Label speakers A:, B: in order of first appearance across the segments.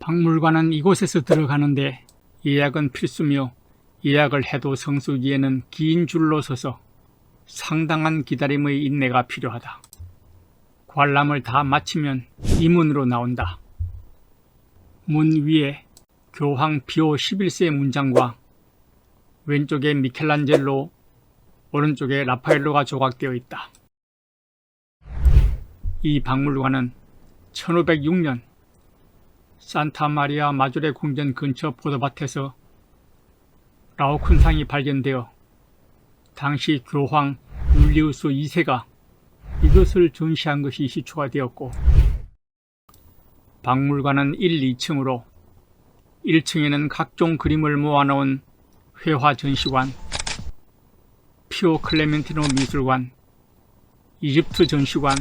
A: 박물관은 이곳에서 들어가는데 예약은 필수며 예약을 해도 성수기에는 긴 줄로 서서 상당한 기다림의 인내가 필요하다. 관람을 다 마치면 이 문으로 나온다. 문 위에 교황 피오 11세 문장과 왼쪽에 미켈란젤로, 오른쪽에 라파엘로가 조각되어 있다. 이 박물관은 1506년 산타 마리아 마조레 궁전 근처 포도밭에서 라오쿤상이 발견되어 당시 교황 율리우스 2세가 이것을 전시한 것이 시초가 되었고, 박물관은 1, 2층으로 1층에는 각종 그림을 모아놓은 회화 전시관, 피오 클레멘티노 미술관, 이집트 전시관,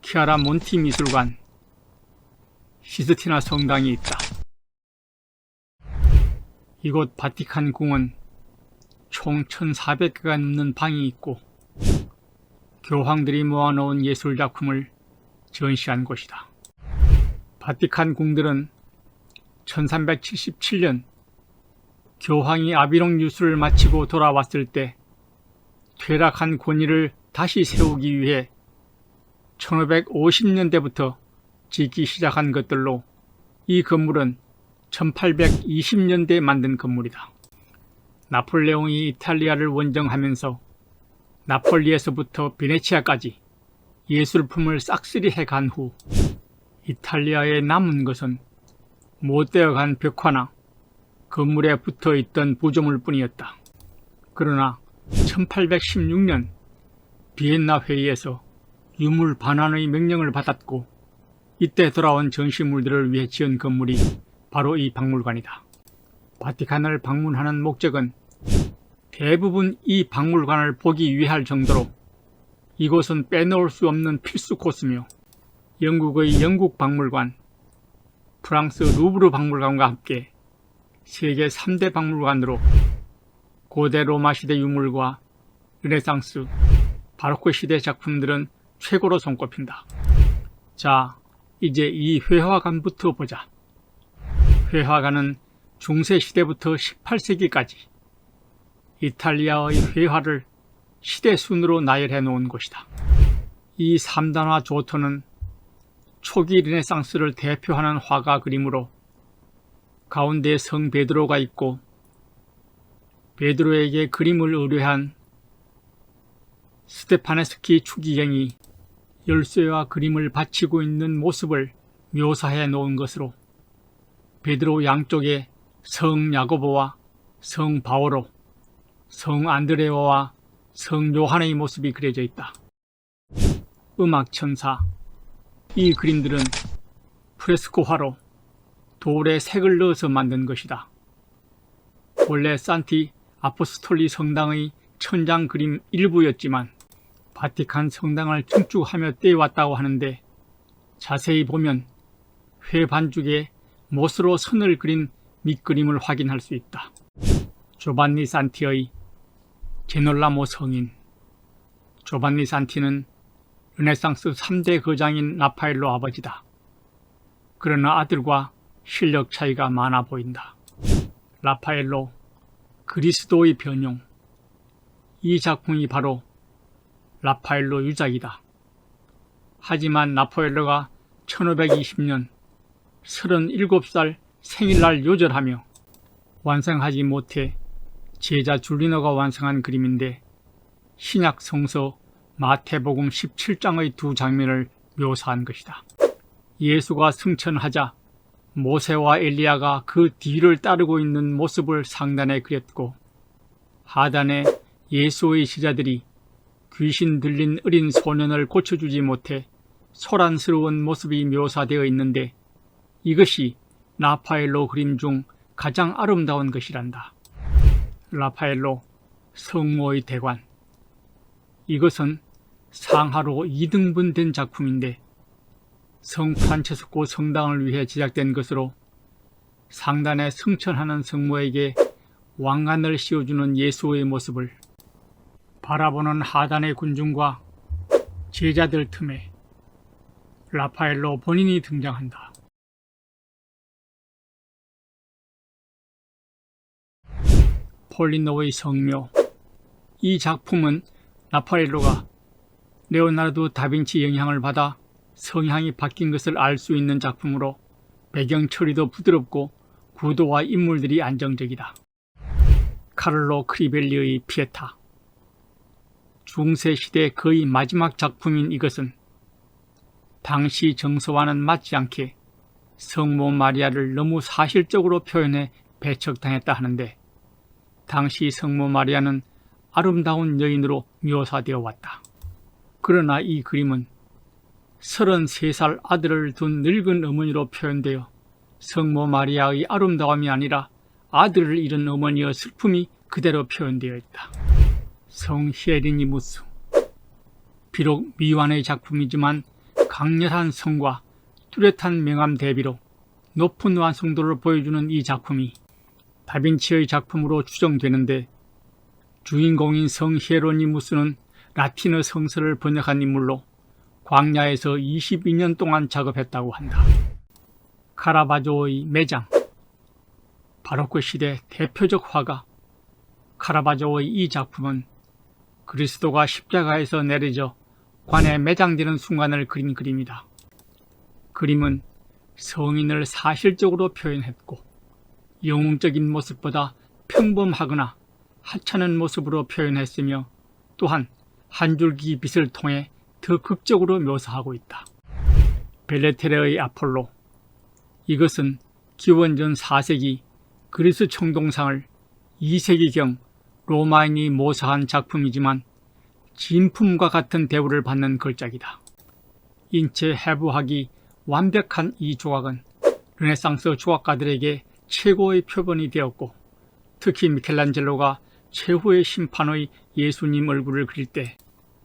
A: 키아라 몬티 미술관, 시스티나 성당이 있다. 이곳 바티칸 궁은 총 1400개가 넘는 방이 있고 교황들이 모아놓은 예술작품을 전시한 곳이다. 바티칸 궁들은 1377년 교황이 아비뇽 유수를 마치고 돌아왔을 때 퇴락한 권위를 다시 세우기 위해 1550년대부터 짓기 시작한 것들로 이 건물은 1820년대에 만든 건물이다. 나폴레옹이 이탈리아를 원정하면서 나폴리에서부터 베네치아까지 예술품을 싹쓸이 해간 후 이탈리아에 남은 것은 못되어간 벽화나 건물에 붙어있던 부조물 뿐이었다. 그러나 1816년 비엔나 회의에서 유물 반환의 명령을 받았고 이때 돌아온 전시물들을 위해 지은 건물이 바로 이 박물관이다. 바티칸을 방문하는 목적은 대부분 이 박물관을 보기 위할 정도로 이곳은 빼놓을 수 없는 필수 코스며 영국의 영국 박물관, 프랑스 루브르 박물관과 함께 세계 3대 박물관으로 고대 로마 시대 유물과 르네상스, 바로크 시대 작품들은 최고로 손꼽힌다. 자, 이제 이 회화관부터 보자. 회화관은 중세 시대부터 18세기까지 이탈리아의 회화를 시대 순으로 나열해 놓은 곳이다. 이 3단화 조토는 초기 르네상스를 대표하는 화가 그림으로 가운데 성 베드로가 있고 베드로에게 그림을 의뢰한 스테파네스키 추기경이 열쇠와 그림을 바치고 있는 모습을 묘사해 놓은 것으로 베드로 양쪽에 성 야고보와 성 바오로, 성 안드레오와 성 요한의 모습이 그려져 있다. 음악천사, 이 그림들은 프레스코화로 돌에 색을 넣어서 만든 것이다. 원래 산티 아포스톨리 성당의 천장 그림 일부였지만 바티칸 성당을 증축하며 떼어왔다고 하는데 자세히 보면 회 반죽에 못으로 선을 그린 밑그림을 확인할 수 있다. 조반니 산티의 제놀라모 성인. 조반니 산티는 르네상스 3대 거장인 라파엘로 아버지다. 그러나 아들과 실력 차이가 많아 보인다. 라파엘로, 그리스도의 변형. 이 작품이 바로 라파엘로 유작이다. 하지만 라파엘로가 1520년 37살 생일날 요절하며 완성하지 못해 제자 줄리너가 완성한 그림인데 신약 성서 마태복음 17장의 두 장면을 묘사한 것이다. 예수가 승천하자 모세와 엘리야가 그 뒤를 따르고 있는 모습을 상단에 그렸고 하단에 예수의 제자들이 귀신 들린 어린 소년을 고쳐주지 못해 소란스러운 모습이 묘사되어 있는데 이것이 라파엘로 그림 중 가장 아름다운 것이란다. 라파엘로 성모의 대관. 이것은 상하로 2등분된 작품인데 성 프란체스코 성당을 위해 제작된 것으로 상단에 승천하는 성모에게 왕관을 씌워주는 예수의 모습을 바라보는 하단의 군중과 제자들 틈에 라파엘로 본인이 등장한다. 아폴리노의 성묘. 이 작품은 라파엘로가 레오나르도 다빈치 영향을 받아 성향이 바뀐 것을 알 수 있는 작품으로 배경 처리도 부드럽고 구도와 인물들이 안정적이다. 카를로 크리벨리의 피에타. 중세 시대 거의 마지막 작품인 이것은 당시 정서와는 맞지 않게 성모 마리아를 너무 사실적으로 표현해 배척당했다 하는데, 당시 성모 마리아는 아름다운 여인으로 묘사되어 왔다. 그러나 이 그림은 33살 아들을 둔 늙은 어머니로 표현되어 성모 마리아의 아름다움이 아니라 아들을 잃은 어머니의 슬픔이 그대로 표현되어 있다. 성 히에리니무스. 비록 미완의 작품이지만 강렬한 성과 뚜렷한 명암 대비로 높은 완성도를 보여주는 이 작품이 다빈치의 작품으로 추정되는데, 주인공인 성 히에로니무스는 라틴어 성서를 번역한 인물로 광야에서 22년 동안 작업했다고 한다. 카라바조의 매장. 바로크 시대 대표적 화가 카라바조의 이 작품은 그리스도가 십자가에서 내려져 관에 매장되는 순간을 그린 그림이다. 그림은 성인을 사실적으로 표현했고 영웅적인 모습보다 평범하거나 하찮은 모습으로 표현했으며, 또한 한 줄기 빛을 통해 더 극적으로 묘사하고 있다. 벨레테레의 아폴로. 이것은 기원전 4세기 그리스 청동상을 2세기경 로마인이 모사한 작품이지만 진품과 같은 대우를 받는 걸작이다. 인체 해부학이 완벽한 이 조각은 르네상스 조각가들에게 최고의 표본이 되었고, 특히 미켈란젤로가 최후의 심판의 예수님 얼굴을 그릴 때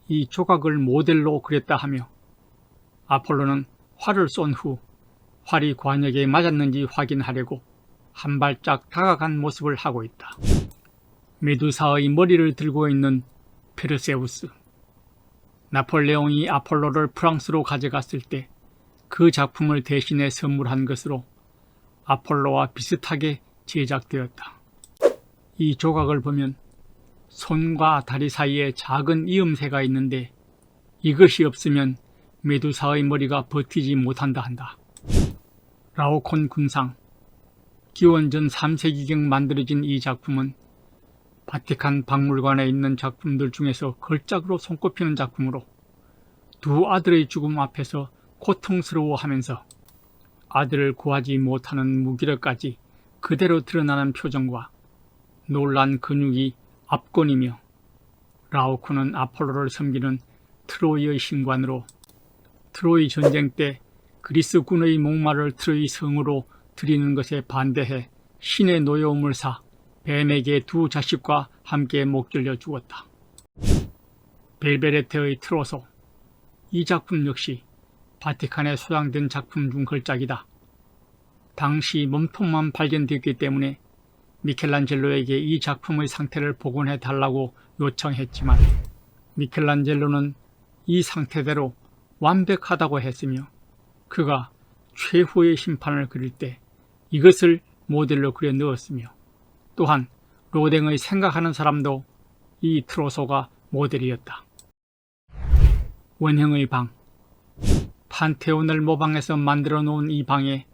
A: 이 조각을 모델로 그렸다 하며, 아폴로는 활을 쏜 후 활이 관역에 맞았는지 확인하려고 한 발짝 다가간 모습을 하고 있다. 메두사의 머리를 들고 있는 페르세우스. 나폴레옹이 아폴로를 프랑스로 가져갔을 때 그 작품을 대신해 선물한 것으로 아폴로와 비슷하게 제작되었다. 이 조각을 보면 손과 다리 사이에 작은 이음새가 있는데, 이것이 없으면 메두사의 머리가 버티지 못한다 한다. 라오콘 군상. 기원전 3세기경 만들어진 이 작품은 바티칸 박물관에 있는 작품들 중에서 걸작으로 손꼽히는 작품으로, 두 아들의 죽음 앞에서 고통스러워하면서 아들을 구하지 못하는 무기력까지 그대로 드러나는 표정과 놀란 근육이 압권이며, 라오콘은 아폴로를 섬기는 트로이의 신관으로 트로이 전쟁 때 그리스 군의 목마를 트로이 성으로 드리는 것에 반대해 신의 노여움을 사 뱀에게 두 자식과 함께 목졸려 죽었다. 벨베레테의 트로소. 이 작품 역시 바티칸에 소장된 작품 중 걸작이다. 당시 몸통만 발견되었기 때문에 미켈란젤로에게 이 작품의 상태를 복원해 달라고 요청했지만, 미켈란젤로는 이 상태대로 완벽하다고 했으며, 그가 최후의 심판을 그릴 때 이것을 모델로 그려 넣었으며, 또한 로댕의 생각하는 사람도 이 트로소가 모델이었다. 원형의 방. 판테온을 모방해서 만들어 놓은 이 방에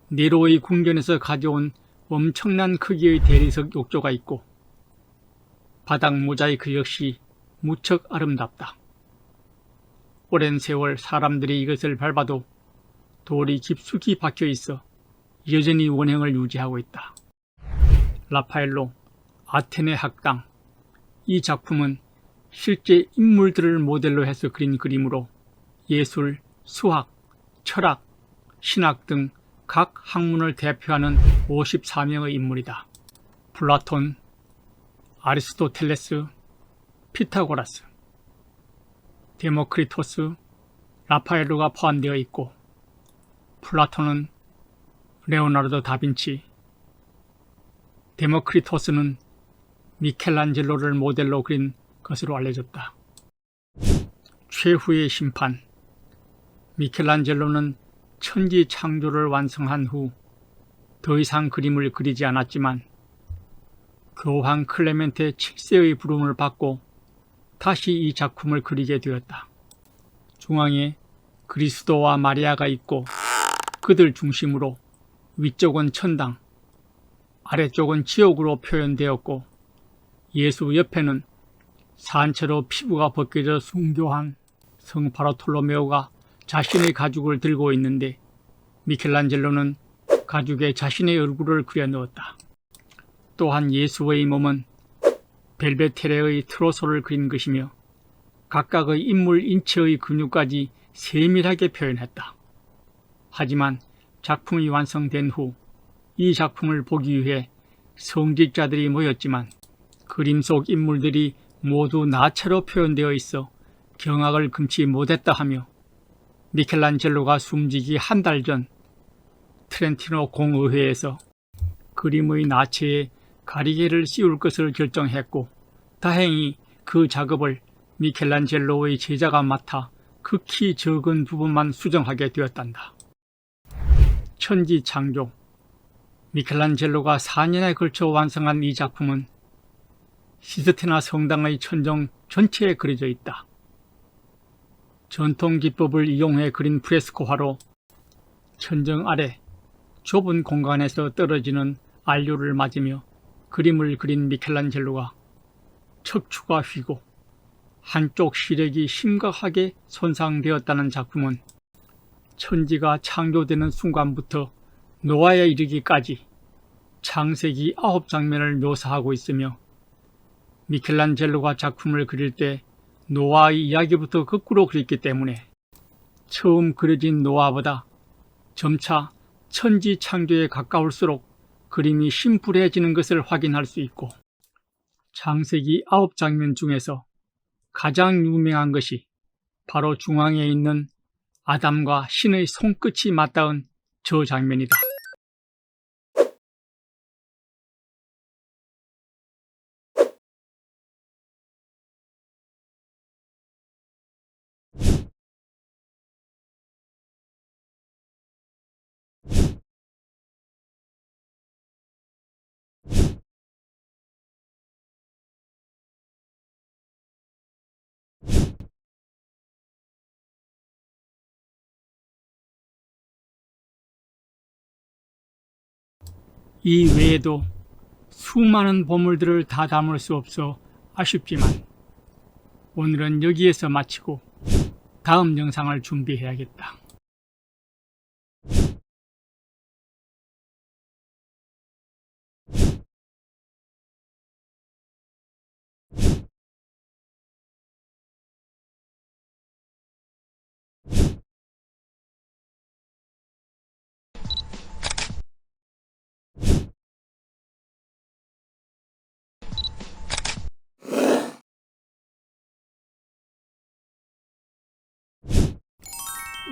A: 네로의 궁전에서 가져온 엄청난 크기의 대리석 욕조가 있고, 바닥 모자이크 역시 무척 아름답다. 오랜 세월 사람들이 이것을 밟아도 돌이 깊숙이 박혀 있어 여전히 원형을 유지하고 있다. 라파엘로 아테네 학당. 이 작품은 실제 인물들을 모델로 해서 그린 그림으로 예술, 수학, 철학, 신학 등 각 학문을 대표하는 54명의 인물이다. 플라톤, 아리스토텔레스, 피타고라스, 데모크리토스, 라파엘로가 포함되어 있고, 플라톤은 레오나르도 다빈치, 데모크리토스는 미켈란젤로를 모델로 그린 것으로 알려졌다. 최후의 심판. 미켈란젤로는 천지 창조를 완성한 후 더 이상 그림을 그리지 않았지만, 교황 클레멘테 7세의 부름을 받고 다시 이 작품을 그리게 되었다. 중앙에 그리스도와 마리아가 있고 그들 중심으로 위쪽은 천당, 아래쪽은 지옥으로 표현되었고 예수 옆에는 산채로 피부가 벗겨져 순교한 성 바르톨로메오가 자신의 가죽을 들고 있는데 미켈란젤로는 가죽에 자신의 얼굴을 그려 넣었다. 또한 예수의 몸은 벨베테레의 트로소를 그린 것이며 각각의 인물 인체의 근육까지 세밀하게 표현했다. 하지만 작품이 완성된 후 이 작품을 보기 위해 성직자들이 모였지만 그림 속 인물들이 모두 나체로 표현되어 있어 경악을 금치 못했다 하며 미켈란젤로가 숨지기 한 달 전 트렌티노 공의회에서 그림의 나체에 가리개를 씌울 것을 결정했고 다행히 그 작업을 미켈란젤로의 제자가 맡아 극히 적은 부분만 수정하게 되었단다. 천지창조. 미켈란젤로가 4년에 걸쳐 완성한 이 작품은 시스테나 성당의 천정 전체에 그려져 있다. 전통 기법을 이용해 그린 프레스코화로 천정 아래 좁은 공간에서 떨어지는 안료를 맞으며 그림을 그린 미켈란젤로가 척추가 휘고 한쪽 시력이 심각하게 손상되었다는 작품은 천지가 창조되는 순간부터 노아에 이르기까지 창세기 9장면을 묘사하고 있으며 미켈란젤로가 작품을 그릴 때 노아의 이야기부터 거꾸로 그렸기 때문에 처음 그려진 노아보다 점차 천지 창조에 가까울수록 그림이 심플해지는 것을 확인할 수 있고 창세기 9장면 중에서 가장 유명한 것이 바로 중앙에 있는 아담과 신의 손끝이 맞닿은 저 장면이다. 이 외에도 수많은 보물들을 다 담을 수 없어 아쉽지만 오늘은 여기에서 마치고 다음 영상을 준비해야겠다.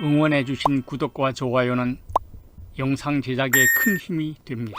A: 응원해주신 구독과 좋아요는 영상 제작에 큰 힘이 됩니다.